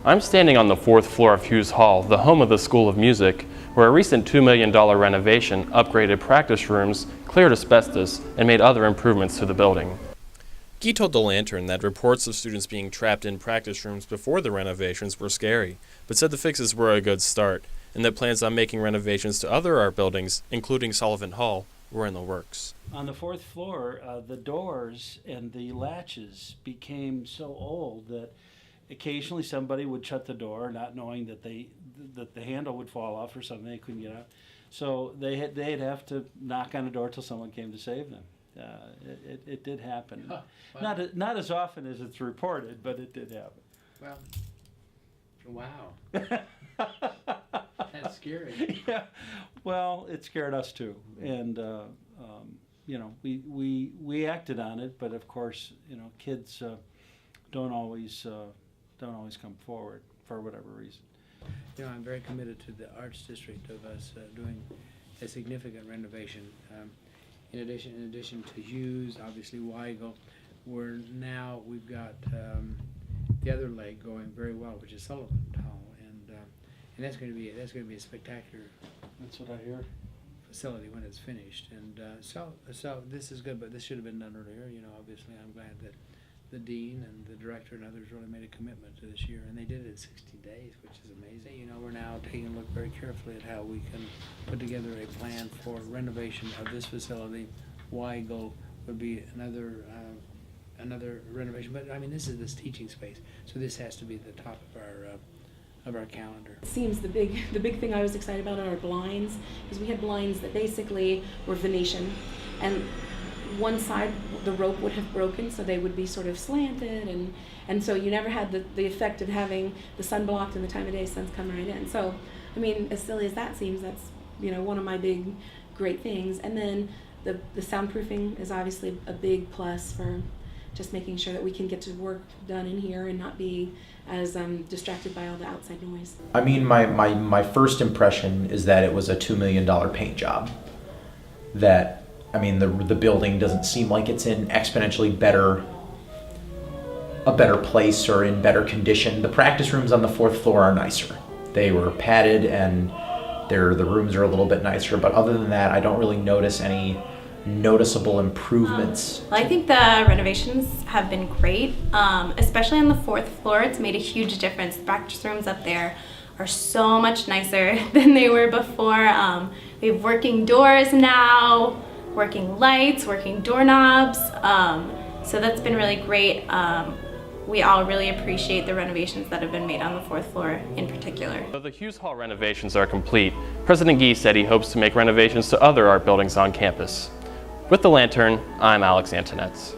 I'm standing on the 4th floor of Hughes Hall, the home of the School of Music, where a recent $2 million renovation upgraded practice rooms, cleared asbestos, and made other improvements to the building. Guy told the Lantern that reports of students being trapped in practice rooms before the renovations were scary, but said the fixes were a good start, and that plans on making renovations to other art buildings, including Sullivan Hall, were in the works. On the 4th floor, the doors and the latches became so old that occasionally somebody would shut the door, not knowing that the handle would fall off or something. They couldn't get out, so they'd have to knock on the door till someone came to save them. It did happen. Oh, wow. Not as often as it's reported, but it did happen. Well, wow. That's scary. Yeah, well, it scared us too, and you know, we acted on it, but of course, you know, kids don't always come forward for whatever reason. You know, I'm very committed to the Arts District of us doing a significant renovation. In addition to Hughes, obviously Weigel, we've got the other leg going very well, which is Sullivan Hall, and that's going to be a spectacular. That's what I hear. Facility when it's finished, and so this is good, but this should have been done earlier. You know, obviously, I'm glad that the dean and the director and others really made a commitment to this year, and they did it in 60 days, which is amazing. You know, we're now taking a look very carefully at how we can put together a plan for renovation of this facility. Weigel would be another renovation, but I mean, this is this teaching space, so this has to be the top of our calendar. It seems the big thing I was excited about are our blinds, because we had blinds that basically were Venetian, and one side the rope would have broken, so they would be sort of slanted, and so you never had the effect of having the sun blocked and the time of day sun's come right in. So I mean, as silly as that seems, that's, you know, one of my great things. And then the soundproofing is obviously a big plus for just making sure that we can get to work done in here and not be as distracted by all the outside noise. I mean, my first impression is that it was a $2 million paint job. That, I mean, the building doesn't seem like it's in exponentially a better place or in better condition. The practice rooms on the 4th floor are nicer. They were padded and the rooms are a little bit nicer, but other than that, I don't really notice any noticeable improvements. Well, I think the renovations have been great, especially on the 4th floor. It's made a huge difference. The practice rooms up there are so much nicer than they were before. We have working doors now, working lights, working doorknobs, so that's been really great. We all really appreciate the renovations that have been made on the 4th floor in particular. Though the Hughes Hall renovations are complete, President Guy said he hopes to make renovations to other art buildings on campus. With the Lantern, I'm Alex Antonetz.